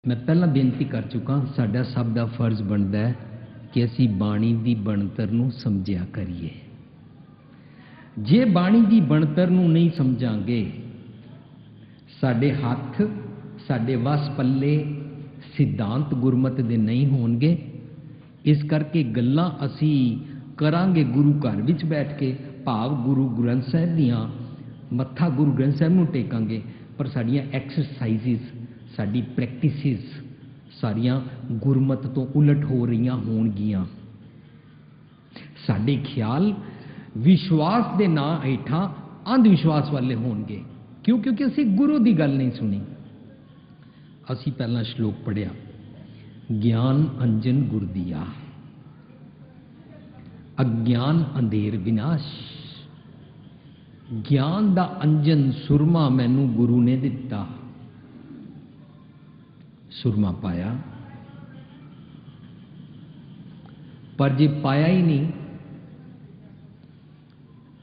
मैं पहला बेनती कर चुका, साडा सब दा फर्ज बनता है कि असी बाणी दी बनतर नूं समझिया करिए। जे बाणी दी बनतर नूं नहीं समझांगे, साडे हथ साडे वस पल्ले सिद्धांत गुरमत दे नहीं होणगे। इस करके गल्लां असी करांगे गुरु घर विच बैठ के, भाव गुरु ग्रंथ साहिब दियां, मत्था गुरु ग्रंथ साहिब नूं टेकांगे, पर साडियां एक्सरसाइजिस, साडी प्रैक्टिसिस सारियां गुरमत तो उलट हो रहीआं होणगियां। साडे ख्याल विश्वास दे नां हेठां अंध विश्वास वाले होणगे। क्यों? क्योंकि असी गुरु दी गल नहीं सुनी। असी पहला श्लोक पढ़िया, ज्ञान अंजन गुर दिया, अज्ञान अंधेर विनाश। ज्ञान दा अंजन सुरमा मैनू गुरु ने दिता, सुरमा पाया, पर जे पाया ही नहीं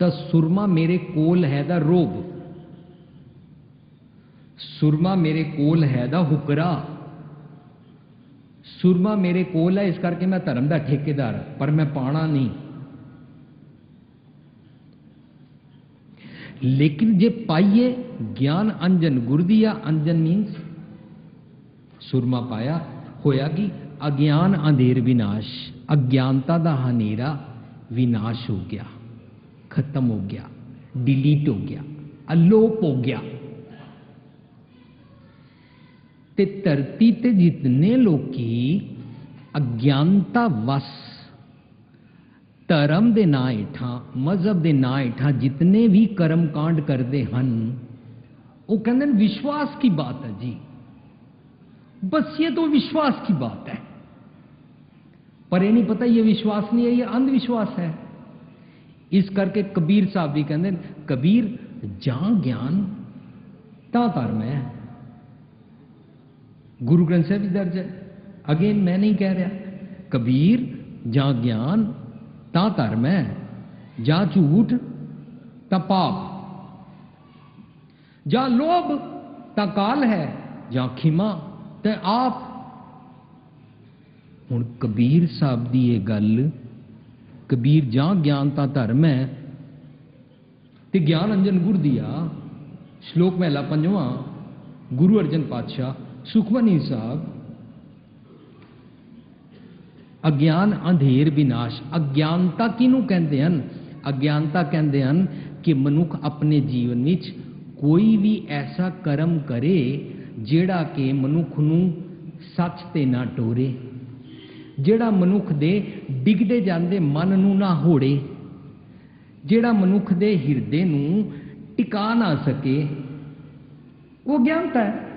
तो सुरमा मेरे कोल है दा रोब, सुरमा मेरे कोल है दा हुकरा, सुरमा मेरे कोल है इस करके मैं धर्म का ठेकेदार, पर मैं पाना नहीं। लेकिन जे पाइए ज्ञान अंजन गुर दिया, अंजन मीन्स सुरमा पाया, होया कि अज्ञान अंधेर विनाश, अज्ञानता दा हनेरा विनाश हो गया, खत्म हो गया, डिलीट हो गया, अलोप हो गया। ते धरती ते जितने लोकी अज्ञानता वस धर्म दे नां हेठां, मजहब दे नां हेठां जितने भी कर्म कांड करते हैं, वो कहते हैं विश्वास की बात है जी, बस ये तो विश्वास की बात है। पर ये नहीं पता ये विश्वास नहीं है, ये अंधविश्वास है। इस करके कबीर साहब भी कहते हैं, कबीर जहां ज्ञान ता धर्म है। गुरु ग्रंथ साहिब भी दर्ज है। अगेन मैं नहीं कह रहा, कबीर जहां ज्ञान ता धर्म है, जहां झूठ ता पाप, जहां लोभ ता काल है, जहां खिमा ते आप। हुण कबीर साहब दी ये गल, कबीर जहां ज्ञान ता धर्म है ते ज्ञान अंजन गुर दिया, श्लोक महला पंजवां, गुरु अर्जन पातशाह सुखमनी साहब, अज्ञान अंधेर विनाश। अज्ञानता किनू कहते हैं? अज्ञानता कहते हैं कि मनुख अपने जीवन विच कोई भी ऐसा कर्म करे जेड़ा कि मनुख नूं सच ते ना टोरे, जेड़ा मनुख दे डिगदे जांदे मन नूं ना होड़े, जेड़ा मनुख दे हिरदे नूं टिका ना सके, वो ज्ञानता है।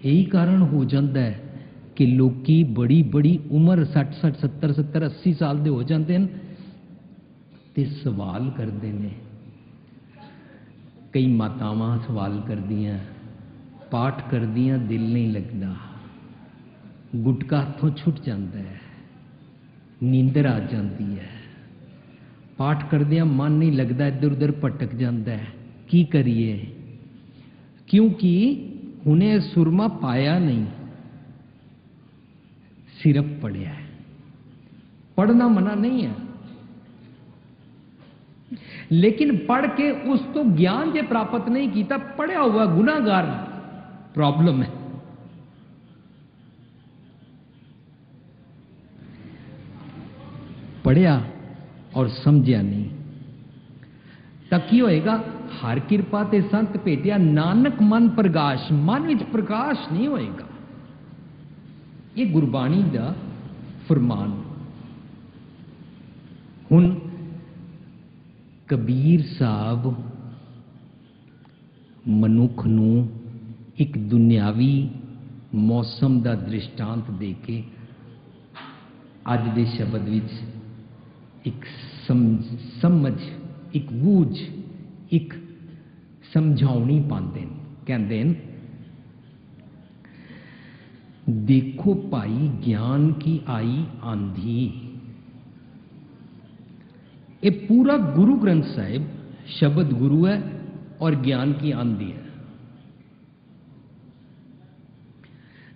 यही कारण हो जाता है कि लोकी बड़ी बड़ी उम्र 60-60, 70-70, 80 साल दे हो जाते हैं ते सवाल करते हैं। कई मातावां सवाल करदियां, पाठ करदियां, दिल नहीं लगता, गुटका हथों छुट जाता है, नींदर आ जाती है, पाठ करदियां मन नहीं लगता, इधर उधर भटक जाता है। की करिए? क्योंकि उन्हें सुरमा पाया नहीं, सिर्फ पढ़िया है। पढ़ना मना नहीं है, लेकिन पढ़ के उस तो ज्ञान जे प्राप्त नहीं किया, पढ़ा हुआ गुनाहगार प्रॉब्लम है। पढ़िया और समझिया नहीं तो की होएगा? हर किरपा ते संत भेटिया, नानक मन प्रकाश, मन विच प्रकाश नहीं होएगा। ये गुरबाणी दा फरमान। हुण कबीर साहब मनुख नूं एक दुनियावी मौसम दा दृष्टांत दे के अज दे शब्द विच एक समझ, एक बूझ, एक समझाउणी पाते हैं। कहते हैं, देखो भाई ज्ञान की आई आंधी। ये पूरा गुरु ग्रंथ साहिब शब्द गुरु है और ज्ञान की आंधी है।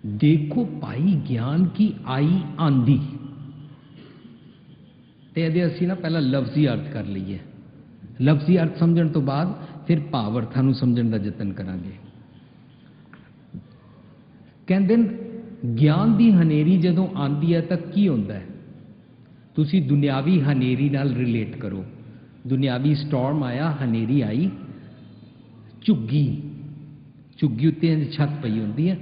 देखो भाई ज्ञान की आई आंधी। ਤੇ ਇਹਦੇ ਅਸੀਂ ਨਾ ਪਹਿਲਾਂ ਲਫ਼ਜ਼ੀ ਅਰਥ ਕਰ ਲਈਏ, ਲਫ਼ਜ਼ੀ ਅਰਥ ਸਮਝਣ ਤੋਂ ਬਾਅਦ ਫਿਰ ਭਾਵ ਅਰਥਾਂ ਨੂੰ ਸਮਝਣ ਦਾ ਯਤਨ ਕਰਾਂਗੇ। ਕਹਿੰਦੇ ਗਿਆਨ ਦੀ ਹਨੇਰੀ ਜਦੋਂ ਆਂਦੀ ਹੈ ਤਾਂ ਕੀ ਹੁੰਦਾ ਹੈ? ਤੁਸੀਂ ਦੁਨਿਆਵੀ ਹਨੇਰੀ ਨਾਲ ਰਿਲੇਟ ਕਰੋ। ਦੁਨਿਆਵੀ ਸਟਾਰਮ ਆਇਆ, ਹਨੇਰੀ ਆਈ, ਝੁੱਗੀ ਉੱਤੇ ਛੱਤ ਪਈ ਹੁੰਦੀ ਹੈ।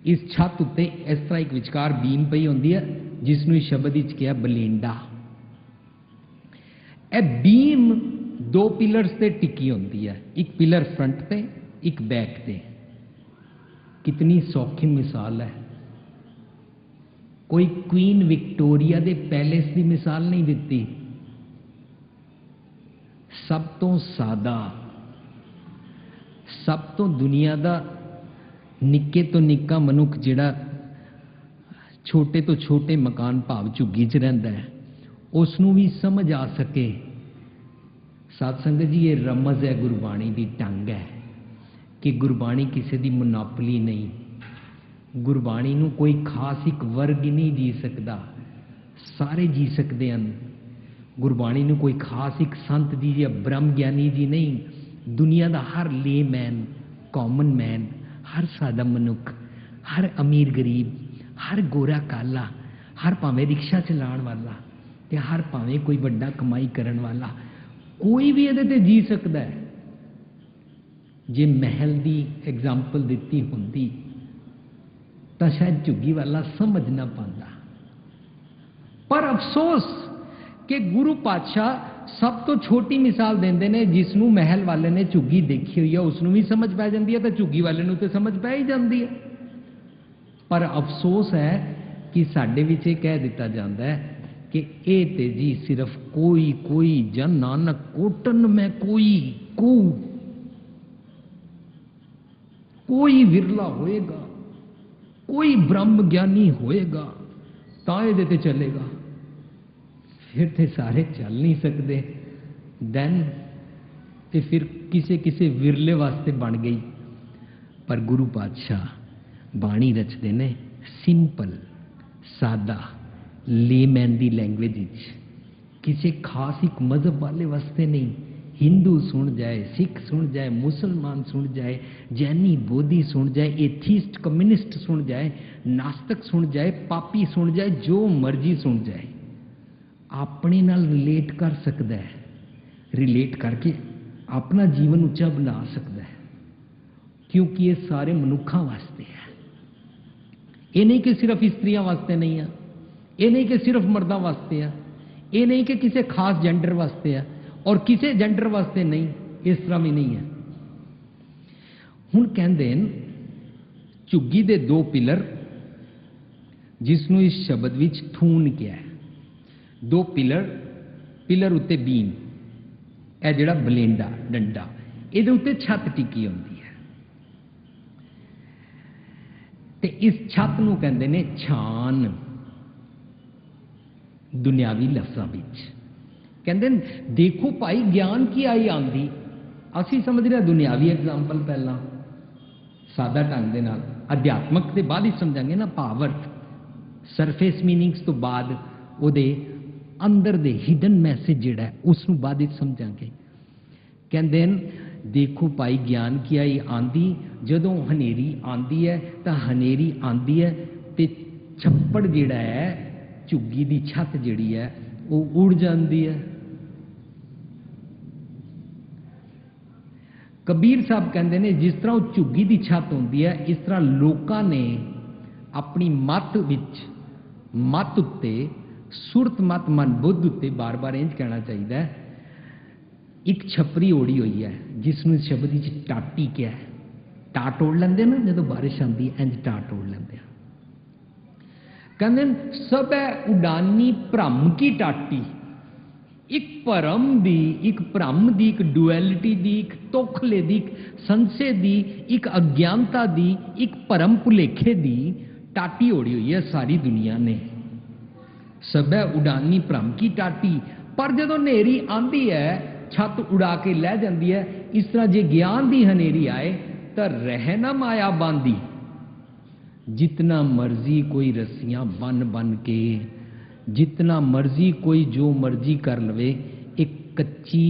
ਇਸ ਛੱਤ ਉੱਤੇ ਇਸ ਤਰ੍ਹਾਂ ਇੱਕ ਵਿਚਕਾਰ ਬੀਮ ਪਈ ਹੁੰਦੀ ਹੈ ਜਿਸ ਨੂੰ ਸ਼ਬਦ ਵਿੱਚ ਕਿਹਾ ਬਲੇਂਡਾ। ਇਹ ਬੀਮ ਦੋ ਪਿਲਰਸ ਤੇ ਟਿਕੀ ਹੁੰਦੀ ਹੈ, ਇੱਕ ਪਿਲਰ ਫਰੰਟ ਤੇ, ਇੱਕ ਬੈਕ ਤੇ। ਕਿਤਨੀ ਸੌਖੀ ਮਿਸਾਲ ਹੈ। ਕੋਈ ਕੁਈਨ ਵਿਕਟੋਰੀਆ ਦੇ ਪੈਲੇਸ ਦੀ ਮਿਸਾਲ ਨਹੀਂ ਦਿੱਤੀ। ਸਭ ਤੋਂ ਸਾਦਾ, ਸਭ ਤੋਂ ਦੁਨੀਆ ਦਾ ਨਿੱਕੇ ਤੋਂ ਨਿੱਕਾ ਮਨੁੱਖ ਜਿਹੜਾ ਛੋਟੇ ਤੋਂ ਛੋਟੇ ਮਕਾਨ ਭਾਵ ਝੁੱਗੀ 'ਚ ਰਹਿੰਦਾ ਹੈ, ਉਸ ਨੂੰ ਵੀ ਸਮਝ ਆ ਸਕੇ। ਸਾਧ ਸੰਗਤ ਜੀ, ਇਹ ਰਮਜ਼ ਹੈ, ਗੁਰਬਾਣੀ ਦੀ ਢੰਗ ਹੈ ਕਿ ਗੁਰਬਾਣੀ ਕਿਸੇ ਦੀ ਮੋਨੋਪੋਲੀ ਨਹੀਂ। ਗੁਰਬਾਣੀ ਨੂੰ ਕੋਈ ਖਾਸ ਇੱਕ ਵਰਗ ਹੀ ਨਹੀਂ ਜੀ ਸਕਦਾ, ਸਾਰੇ ਜੀ ਸਕਦੇ ਹਨ। ਗੁਰਬਾਣੀ ਨੂੰ ਕੋਈ ਖਾਸ ਇੱਕ ਸੰਤ ਜੀ ਜਾਂ ਬ੍ਰਹਮ ਗਿਆਨੀ ਜੀ ਨਹੀਂ, ਦੁਨੀਆ ਦਾ ਹਰ ਲੇਮੈਨ, ਕਾਮਨ ਮੈਨ, ਹਰ ਸਾਦਾ ਮਨੁੱਖ, ਹਰ ਅਮੀਰ ਗਰੀਬ, ਹਰ ਗੋਰਾ ਕਾਲਾ, ਹਰ ਭਾਵੇਂ ਰਿਕਸ਼ਾ ਚਲਾਉਣ ਵਾਲਾ ਤੇ ਹਰ ਭਾਵੇਂ ਕੋਈ ਵੱਡਾ ਕਮਾਈ ਕਰਨ ਵਾਲਾ, ਕੋਈ ਵੀ ਇਹਦੇ ਤੇ ਜੀ ਸਕਦਾ ਹੈ। ਜੇ ਮਹਿਲ ਦੀ ਐਗਜ਼ਾਮਪਲ ਦਿੱਤੀ ਹੁੰਦੀ ਤਾਂ ਸ਼ਾਇਦ ਝੁੱਗੀ ਵਾਲਾ ਸਮਝ ਨਾ ਪਾਉਂਦਾ। ਪਰ ਅਫਸੋਸ ਕਿ ਗੁਰੂ ਪਾਤਸ਼ਾਹ ਸਭ ਤੋਂ ਛੋਟੀ ਮਿਸਾਲ ਦਿੰਦੇ ਨੇ, ਜਿਸ ਨੂੰ ਮਹਿਲ ਵਾਲੇ ਨੇ ਝੁੱਗੀ ਦੇਖੀ ਹੋਈ ਹੈ ਉਸ ਨੂੰ ਵੀ ਸਮਝ ਪੈ ਜਾਂਦੀ ਹੈ, ਤਾਂ ਝੁੱਗੀ ਵਾਲੇ ਨੂੰ ਤੇ ਸਮਝ ਪੈ ਹੀ ਜਾਂਦੀ ਹੈ। ਪਰ ਅਫਸੋਸ ਹੈ ਕਿ ਸਾਡੇ ਵਿੱਚ ਇਹ ਕਹਿ ਦਿੱਤਾ ਜਾਂਦਾ ਹੈ ਕਿ ਇਹ ਤੇ ਜੀ ਸਿਰਫ ਕੋਈ ਜਨ ਨਾਨਕ ਕੋਟਨ ਮੈਂ ਕੋਈ ਵਿਰਲਾ ਹੋਏਗਾ, ਕੋਈ ਬ੍ਰਹਮ ਗਿਆਨੀ ਹੋਏਗਾ ਤਾਂ ਇਹਦੇ ਤੇ ਚੱਲੇਗਾ। ਫਿਰ ਤੇ ਸਾਰੇ ਚੱਲ ਨਹੀਂ ਸਕਦੇ। ਦੈਨ ਤੇ ਫਿਰ ਕਿਸੇ ਵਿਰਲੇ ਵਾਸਤੇ ਬਣ ਗਈ। ਪਰ ਗੁਰੂ ਪਾਤਸ਼ਾਹ ਬਾਣੀ ਰਚਦੇ ਨੇ ਸਿੰਪਲ, ਸਾਦਾ, ਲੇਮੈਨ ਦੀ ਲੈਂਗੁਏਜ ਵਿੱਚ, ਕਿਸੇ ਖਾਸ ਇੱਕ ਮਜ਼ਹਬ ਵਾਲੇ ਵਾਸਤੇ ਨਹੀਂ। ਹਿੰਦੂ ਸੁਣ ਜਾਏ, ਸਿੱਖ ਸੁਣ ਜਾਏ, ਮੁਸਲਮਾਨ ਸੁਣ ਜਾਏ, ਜੈਨੀ ਬੋਧੀ ਸੁਣ ਜਾਏ, ਏਥੀਸਟ ਕਮਿਊਨਿਸਟ ਸੁਣ ਜਾਏ, ਨਾਸਤਕ ਸੁਣ ਜਾਏ, ਪਾਪੀ ਸੁਣ ਜਾਏ, ਜੋ ਮਰਜ਼ੀ ਸੁਣ ਜਾਏ, ਆਪਣੇ ਨਾਲ ਰਿਲੇਟ ਕਰ ਸਕਦਾ ਹੈ। ਰਿਲੇਟ ਕਰਕੇ ਆਪਣਾ ਜੀਵਨ ਉੱਚਾ ਬਣਾ ਸਕਦਾ ਹੈ, ਕਿਉਂਕਿ ਇਹ ਸਾਰੇ ਮਨੁੱਖਾਂ ਵਾਸਤੇ ਹੈ। ਇਹ ਨਹੀਂ ਕਿ ਸਿਰਫ ਇਸਤਰੀਆਂ ਵਾਸਤੇ ਨਹੀਂ ਹੈ, ਇਹ ਨਹੀਂ ਕਿ ਸਿਰਫ ਮਰਦਾਂ ਵਾਸਤੇ ਹੈ, ਇਹ ਨਹੀਂ ਕਿ ਕਿਸੇ ਖਾਸ ਜੈਂਡਰ ਵਾਸਤੇ ਹੈ ਔਰ ਕਿਸੇ ਜੈਂਡਰ ਵਾਸਤੇ ਨਹੀਂ, ਇਸ ਤਰ੍ਹਾਂ ਵੀ ਨਹੀਂ ਹੈ। ਹੁਣ ਕਹਿੰਦੇ ਨੇ ਝੁੱਗੀ ਦੇ ਦੋ ਪਿਲਰ, ਜਿਸ ਨੂੰ ਇਸ ਸ਼ਬਦ ਵਿੱਚ ਥੂਨ ਕਿਹਾ ਹੈ। ਦੋ ਪਿਲਰ ਉੱਤੇ ਬੀਮ, ਇਹ ਜਿਹੜਾ ਬਲੇਂਡਾ ਡੰਡਾ, ਇਹਦੇ ਉੱਤੇ ਛੱਤ ਟਿਕੀ ਹੁੰਦੀ ਹੈ ਤੇ ਇਸ ਛੱਤ ਨੂੰ ਕਹਿੰਦੇ ਨੇ ਛਾਨ। ਦੁਨਿਆਵੀ ਲਫ਼ਜ਼ਾਂ ਵਿੱਚ ਕਹਿੰਦੇ ਨੇ ਦੇਖੋ ਭਾਈ ਗਿਆਨ ਕੀ ਆਈ ਆਂਦੀ। ਅਸੀਂ ਸਮਝ ਰਹੇ ਦੁਨਿਆਵੀ ਐਗਜ਼ਾਮਪਲ ਪਹਿਲਾਂ ਸਾਦਾ ਢੰਗ ਦੇ ਨਾਲ, ਅਧਿਆਤਮਕ ਦੇ ਬਾਅਦ ਹੀ ਸਮਝਾਂਗੇ ਨਾ, ਭਾਵਰਥ ਸਰਫੇਸ ਮੀਨਿੰਗਸ ਤੋਂ ਬਾਅਦ ਉਹਦੇ ਅੰਦਰ ਦੇ ਹਿਡਨ ਮੈਸੇਜ ਜਿਹੜਾ ਉਸ ਨੂੰ ਬਾਅਦ ਵਿੱਚ ਸਮਝਾਂਗੇ। ਕਹਿੰਦੇ ਨੇ ਦੇਖੋ ਭਾਈ ਗਿਆਨ ਕੀ ਆਈ ਆਂਦੀ। ਜਦੋਂ ਹਨੇਰੀ ਆਂਦੀ ਹੈ ਤਾਂ ਹਨੇਰੀ ਆਂਦੀ ਹੈ ਤੇ ਛੱਪੜ ਜਿਹੜਾ ਹੈ, ਝੁੱਗੀ ਦੀ ਛੱਤ ਜਿਹੜੀ ਹੈ ਉਹ ਉੜ ਜਾਂਦੀ ਹੈ। ਕਬੀਰ ਸਾਹਿਬ ਕਹਿੰਦੇ ਨੇ ਜਿਸ ਤਰ੍ਹਾਂ ਉਹ ਝੁੱਗੀ ਦੀ ਛੱਤ ਹੁੰਦੀ ਹੈ, ਇਸ ਤਰ੍ਹਾਂ ਲੋਕਾਂ ਨੇ ਆਪਣੀ ਮੱਤ ਉੱਤੇ, ਸੁਰਤ ਮਤ ਮਨ ਬੁੱਧ ਉੱਤੇ, ਬਾਰ-ਬਾਰ ਇੰਝ ਕਹਿਣਾ ਚਾਹੀਦਾ ਹੈ, ਇੱਕ ਛਪਰੀ ਓੜੀ ਹੋਈ ਹੈ ਜਿਸ ਨੂੰ ਸ਼ਬਦ ਵਿੱਚ ਟਾਟੀ ਕਿਹਾ ਹੈ। ਟਾਟ ਓੜ ਲੈਂਦੇ ਨਾ ਜਦੋਂ ਬਾਰਿਸ਼ ਆਉਂਦੀ ਹੈ, ਇੰਝ ਟਾਟ ਓੜ ਲੈਂਦੇ ਆ। ਕਹਿੰਦੇ ਸਭ ਹੈ ਉਡਾਨੀ ਭ੍ਰਮ ਕੀ ਟਾਟੀ। ਇੱਕ ਭਰਮ ਦੀ, ਇੱਕ ਭ੍ਰਮ ਦੀ, ਇੱਕ ਡੁਐਲਿਟੀ ਦੀ, ਇੱਕ ਤੋਖਲੇ ਦੀ, ਇੱਕ ਸੰਸ਼ੇ ਦੀ, ਇੱਕ ਅਗਿਆਨਤਾ ਦੀ, ਇੱਕ ਭਰਮ ਭੁਲੇਖੇ ਦੀ ਟਾਟੀ ਓੜੀ ਹੋਈ ਹੈ ਸਾਰੀ ਦੁਨੀਆ ਨੇ। ਸਭ ਹੈ ਉਡਾਨੀ ਭ੍ਰਮ ਕੀ ਟਾਟੀ। ਪਰ ਜਦੋਂ ਹਨੇਰੀ ਆਂਦੀ ਹੈ ਛੱਤ ਉਡਾ ਕੇ ਲੈ ਜਾਂਦੀ ਹੈ। ਇਸ ਤਰ੍ਹਾਂ ਜੇ ਗਿਆਨ ਦੀ ਹਨੇਰੀ ਆਏ ਤਾਂ ਰਹਿ ਨਾ ਮਾਇਆ ਬਾਂਦੀ। जितना मर्जी कोई रस्सियां बन बन के, जितना मर्जी कोई जो मर्जी कर लवे, एक कच्ची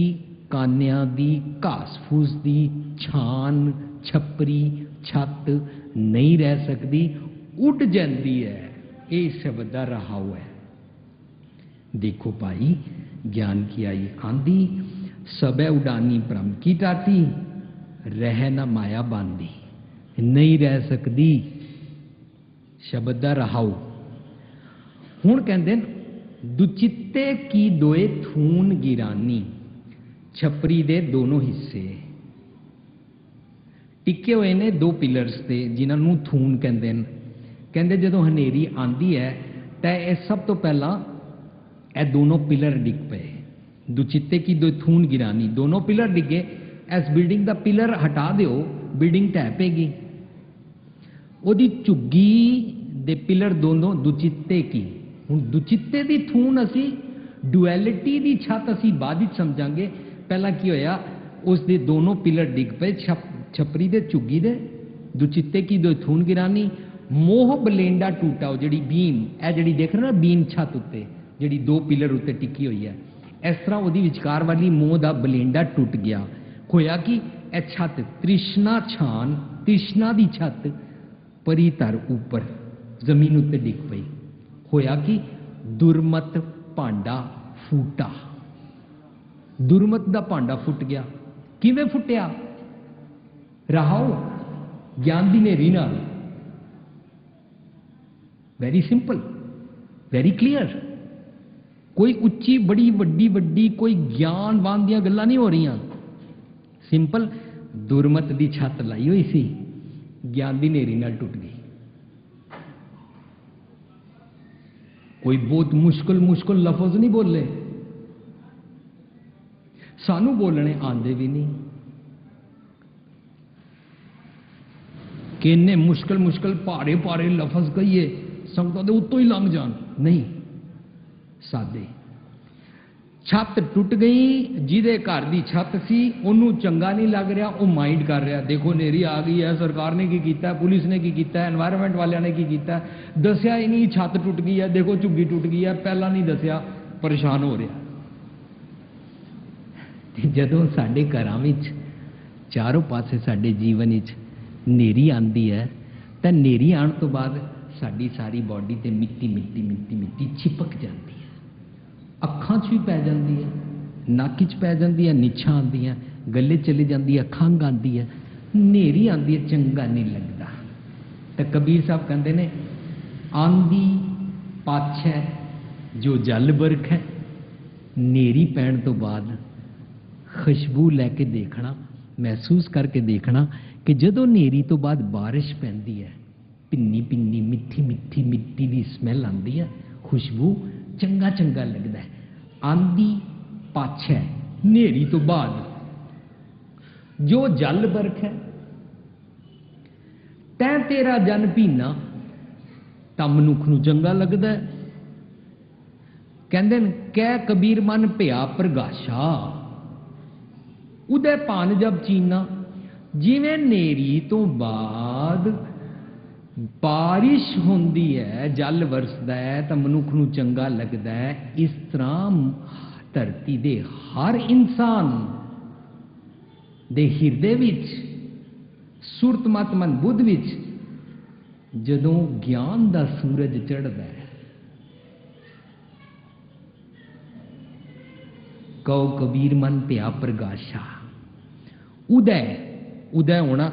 कानिया दी घास फूस दी छान छपरी छत नहीं रह सकती, उड़ जाती है। ये शब्द का रहाव है। देखो भाई, ज्ञान की आई आंधी, सबे उड़ानी भ्रम की टाटी, रह न माया बांधी, नहीं रह सकती। शब्द का रहाव। हुण कहंदे दुचित्ते की दोए थून गिरानी, छपरी दे दोनों हिस्से टिके हुए ने दो पिलर्स ते, जिन्होंने थून कहंदे ने। कहंदे जदों हनेरी आंदी है तो यह सब तो पहला ए दोनों पिलर डिग पे। दुचित्ते की दो थून गिरानी, दोनों पिलर डिगे। इस बिल्डिंग का पिलर हटा दिओ, बिल्डिंग ढह पेगी। ओदी झुग्गी दे पिलर दोनों दुचित्ते की। हुण दुचित्ते दी थून असी डुअलिटी दी छत असी बाद विच समझांगे। पहला की होया, उस दे दोनों पिलर डिग पे, छपरी दे झुग्गी दे। दुचित्ते की दो थून गिरानी, मोह बलेंडा टूटा। जिहड़ी बीम ए जिहड़ी देख रहे ना, बीम छत उत्ते जिहड़ी दो पिलर उत्ते टिकी हुई है, इस तरह उहदी विचकार वाली मोह दा बलेंडा टूट गया। होया कि ए छत तृष्णा छान, तृष्णा दी छत परी तर ऊपर जमीन उत्ते डिग पई। होया कि दुरमत भांडा फूटा, दुरमत दा भांडा फुट गया। किवें फुटिया? रहाओ ज्ञान दी नेरी नाल। Very simple, very clear. कोई उच्ची बड़ी वड्डी वड्डी कोई ज्ञानवान दियां गल्लां नहीं हो रही। सिंपल, दुरमत दी छत लाई हुई सी, ज्ञान दी नेरी नाल टुट गई। कोई बहुत मुश्किल मुश्किल लफज नहीं बोले, सानू बोलने आंदे भी नहीं। कि इन्ने मुश्किल मुश्किल भारे भारे लफज कहिए संगतां दे उत्तों ही लंघ जान, नहीं। सादे छत टुट गई। जिहदे घर दी छत सी ओनू चंगा नहीं लग रहा, वो माइंड कर रहा, देखो नेरी आ गई है, सरकार ने की कीता, पुलिस ने की कीता, एनवायरमेंट वालियां ने की कीता, दसिया ही नहीं छत टुट गई है, देखो झुग्गी टुट गई है, पहला नहीं दसिया, परेशान हो रहा। जदों साडे घरां विच चारों पासे साडे जीवन विच नेरी आंदी है, तो नेरी आने तो बाद साडी सारी बॉडी ते मिट्टी मिट्टी मिट्टी मिट्टी चिपक जाती है। अखां च भी पै जाती है, नक च पै जाती है, निछां आंदियां, गले चली जाती है, खंघ आती है, नेरी आती है, चंगा नहीं लगता। तो कबीर साहब कहते ने, आंदी पाछे जो जल बरख है, नेरी पैण तो बाद खुशबू लैके देखना, महसूस करके देखना कि जदों नेरी तो बाद बारिश पैंदी है, पिन्नी पिन्नी मिठी मिठी मिट्टी की स्मैल आती है, खुशबू, चंगा चंगा लगता है। आंधी पाछे नेरी तो बाद जो जल बरख है, तै तेरा जन पीना, तां मनुख नूं चंगा लगता है। कहंदे कै कबीर मन भया प्रगाशा, उदय पान जब चीना। जिवें नेरी तो बाद बारिश होंदी है, जल वरसदा है, तो मनुख नूं चंगा लगदा है। इस तरह धरती दे हर इंसान दे हिरदे विच, सुरत मत मन बुद्ध विच जदों ज्ञान दा सूरज चढ़दा है, कहो कबीर मन भया प्रगाशा। उदय, उदय होना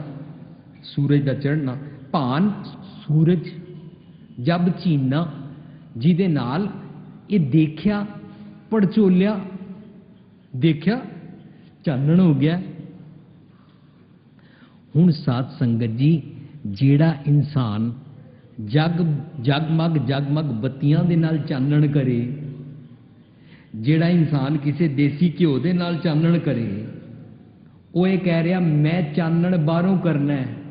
सूरज का चढ़ना, भान सूरज जब चीना, जिदे नाल ये देखिया पड़चोलिया, देखिया चानण हो गया। हुण साध संगत जी, जेड़ा इंसान जगमग जगमग बत्तियां दे नाल चानण करे, जेड़ा इंसान किसी देसी घ्यो दे नाल चानण करे, वो ये कह रहा मैं चानण बाहरों करना है,